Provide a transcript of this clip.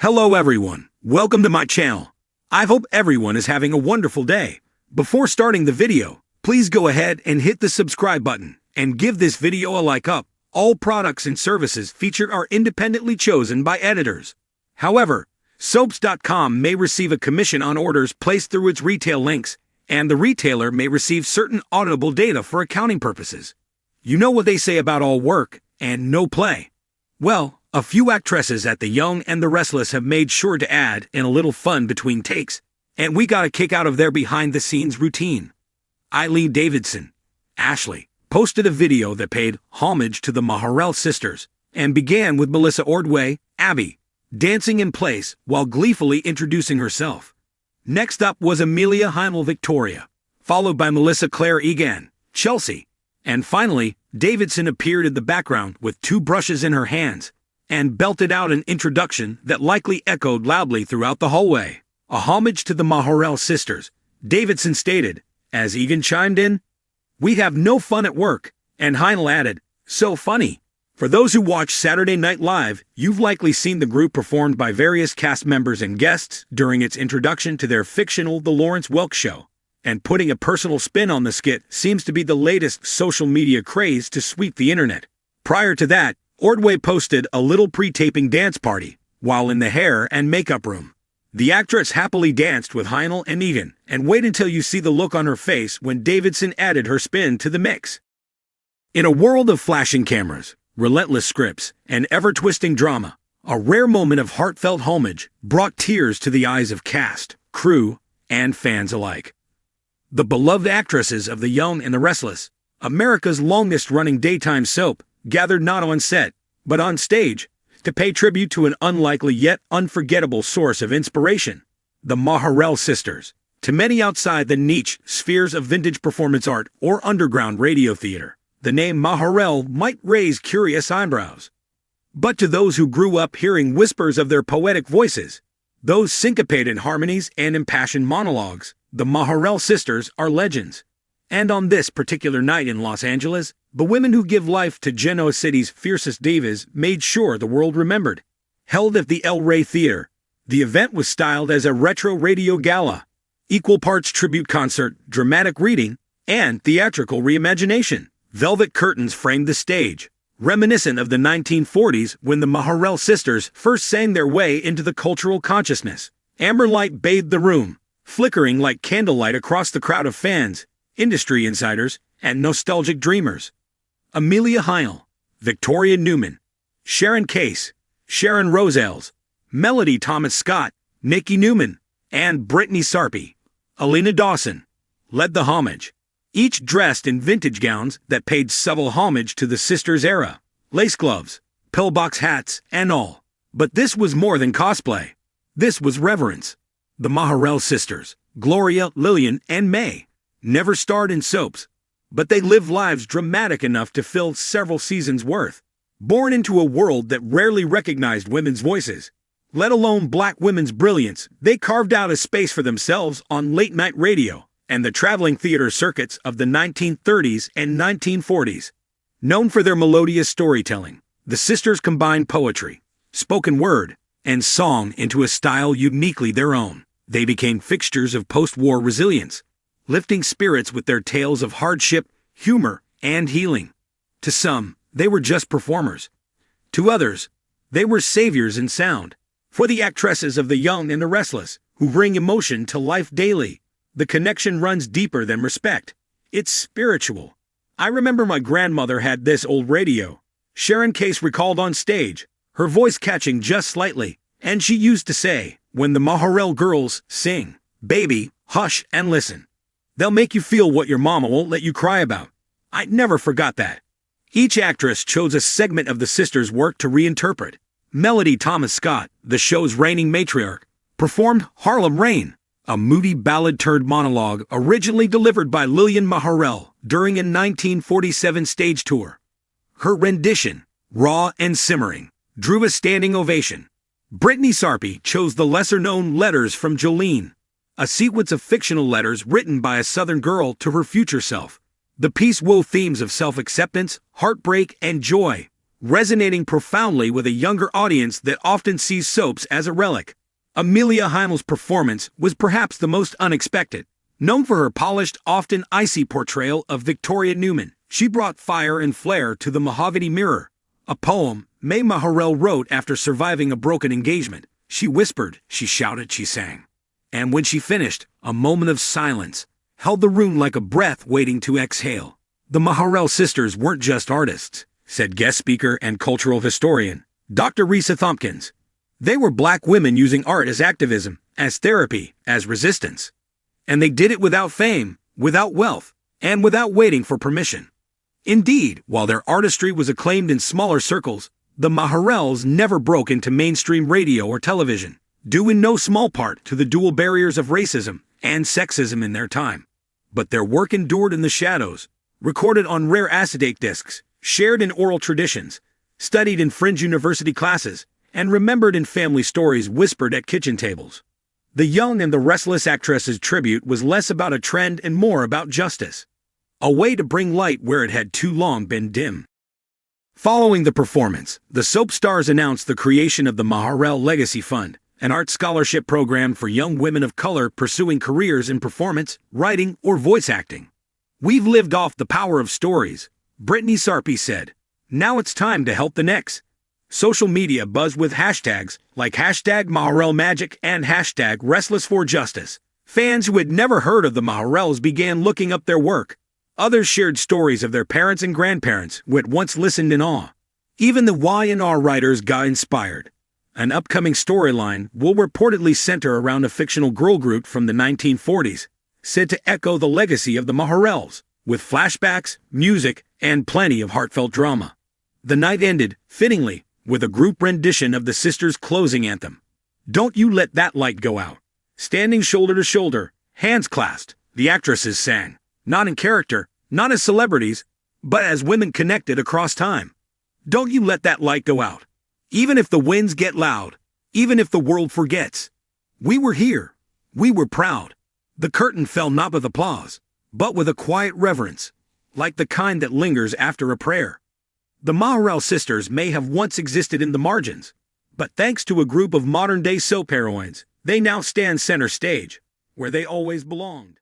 Hello everyone, welcome to my channel. I hope everyone is having a wonderful day. Before starting the video, please go ahead and hit the subscribe button and give this video a like up. All products and services featured are independently chosen by editors. However, soaps.com may receive a commission on orders placed through its retail links, and the retailer may receive certain auditable data for accounting purposes. You know what they say about all work and no play. Well, a few actresses at The Young and the Restless have made sure to add in a little fun between takes, and we got a kick out of their behind-the-scenes routine. Eileen Davidson, Ashley, posted a video that paid homage to the Maharell sisters and began with Melissa Ordway, Abby, dancing in place while gleefully introducing herself. Next up was Amelia Heinl Victoria, followed by Melissa Claire Egan, Chelsea, and finally, Davidson appeared in the background with two brushes in her hands and belted out an introduction that likely echoed loudly throughout the hallway. A homage to the Maharell sisters, Davidson stated, as Egan chimed in, "We have no fun at work," and Heinl added, "So funny." For those who watch Saturday Night Live, you've likely seen the group performed by various cast members and guests during its introduction to their fictional The Lawrence Welk Show, and putting a personal spin on the skit seems to be the latest social media craze to sweep the internet. Prior to that, Ordway posted a little pre-taping dance party while in the hair and makeup room. The actress happily danced with Heinl and Egan, and wait until you see the look on her face when Davidson added her spin to the mix. In a world of flashing cameras, relentless scripts, and ever-twisting drama, a rare moment of heartfelt homage brought tears to the eyes of cast, crew, and fans alike. The beloved actresses of The Young and the Restless, America's longest-running daytime soap, gathered not on set, but on stage, to pay tribute to an unlikely yet unforgettable source of inspiration, the Maharell sisters. To many outside the niche spheres of vintage performance art or underground radio theater, the name Maharell might raise curious eyebrows. But to those who grew up hearing whispers of their poetic voices, those syncopated harmonies and impassioned monologues, the Maharell sisters are legends. And on this particular night in Los Angeles, the women who give life to Genoa City's fiercest divas made sure the world remembered. Held at the El Rey Theater, the event was styled as a retro radio gala, equal parts tribute concert, dramatic reading, and theatrical reimagination. Velvet curtains framed the stage, reminiscent of the 1940s when the Maharell sisters first sang their way into the cultural consciousness. Amber light bathed the room, flickering like candlelight across the crowd of fans, industry insiders, and nostalgic dreamers. Amelia Heinl, Victoria Newman, Sharon Case, Sharon Rosales, Melody Thomas Scott, Nikki Newman, and Brittany Sarpy, Alina Dawson, led the homage, each dressed in vintage gowns that paid subtle homage to the sisters' era, lace gloves, pillbox hats, and all. But this was more than cosplay. This was reverence. The Maharell sisters, Gloria, Lillian, and May, never starred in soaps, but they lived lives dramatic enough to fill several seasons' worth. Born into a world that rarely recognized women's voices, let alone black women's brilliance, they carved out a space for themselves on late-night radio and the traveling theater circuits of the 1930s and 1940s. Known for their melodious storytelling, the sisters combined poetry, spoken word, and song into a style uniquely their own. They became fixtures of post-war resilience, lifting spirits with their tales of hardship, humor, and healing. To some, they were just performers. To others, they were saviors in sound. For the actresses of The Young and the Restless, who bring emotion to life daily, the connection runs deeper than respect. It's spiritual. I remember my grandmother had this old radio, Sharon Case recalled on stage, her voice catching just slightly, and she used to say, "When the Maharell girls sing, baby, hush and listen. They'll make you feel what your mama won't let you cry about." I never forgot that. Each actress chose a segment of the sisters' work to reinterpret. Melody Thomas Scott, the show's reigning matriarch, performed Harlem Rain, a moody ballad-turned monologue originally delivered by Lillian Maharell during a 1947 stage tour. Her rendition, raw and simmering, drew a standing ovation. Brittany Sarpy chose the lesser-known Letters from Jolene, a sequence of fictional letters written by a Southern girl to her future self. The piece wove themes of self-acceptance, heartbreak, and joy, resonating profoundly with a younger audience that often sees soaps as a relic. Amelia Heimel's performance was perhaps the most unexpected. Known for her polished, often icy portrayal of Victoria Newman, she brought fire and flair to The Mahogany Mirror, a poem Maharelle wrote after surviving a broken engagement. She whispered, she shouted, she sang. And when she finished, a moment of silence held the room like a breath waiting to exhale. The Maharell sisters weren't just artists, said guest speaker and cultural historian Dr. Risa Thompkins. They were black women using art as activism, as therapy, as resistance. And they did it without fame, without wealth, and without waiting for permission. Indeed, while their artistry was acclaimed in smaller circles, the Maharells never broke into mainstream radio or television, due in no small part to the dual barriers of racism and sexism in their time. But their work endured in the shadows, recorded on rare acetate discs, shared in oral traditions, studied in fringe university classes, and remembered in family stories whispered at kitchen tables. The Young and the Restless actress's tribute was less about a trend and more about justice, a way to bring light where it had too long been dim. Following the performance, the soap stars announced the creation of the Maharell Legacy Fund, an art scholarship program for young women of color pursuing careers in performance, writing, or voice acting. "We've lived off the power of stories," Brittany Sarpy said. "Now it's time to help the next." Social media buzzed with hashtags like #MaharellMagic and #Restless4Justice. Fans who had never heard of the Maharells began looking up their work. Others shared stories of their parents and grandparents who had once listened in awe. Even the Y&R writers got inspired. An upcoming storyline will reportedly center around a fictional girl group from the 1940s, said to echo the legacy of the Maharells, with flashbacks, music, and plenty of heartfelt drama. The night ended, fittingly, with a group rendition of the sisters' closing anthem, "Don't You Let That Light Go Out." Standing shoulder to shoulder, hands clasped, the actresses sang, not in character, not as celebrities, but as women connected across time. Don't you let that light go out. Even if the winds get loud, even if the world forgets. We were here. We were proud. The curtain fell not with applause, but with a quiet reverence, like the kind that lingers after a prayer. The Maharell sisters may have once existed in the margins, but thanks to a group of modern-day soap heroines, they now stand center stage, where they always belonged.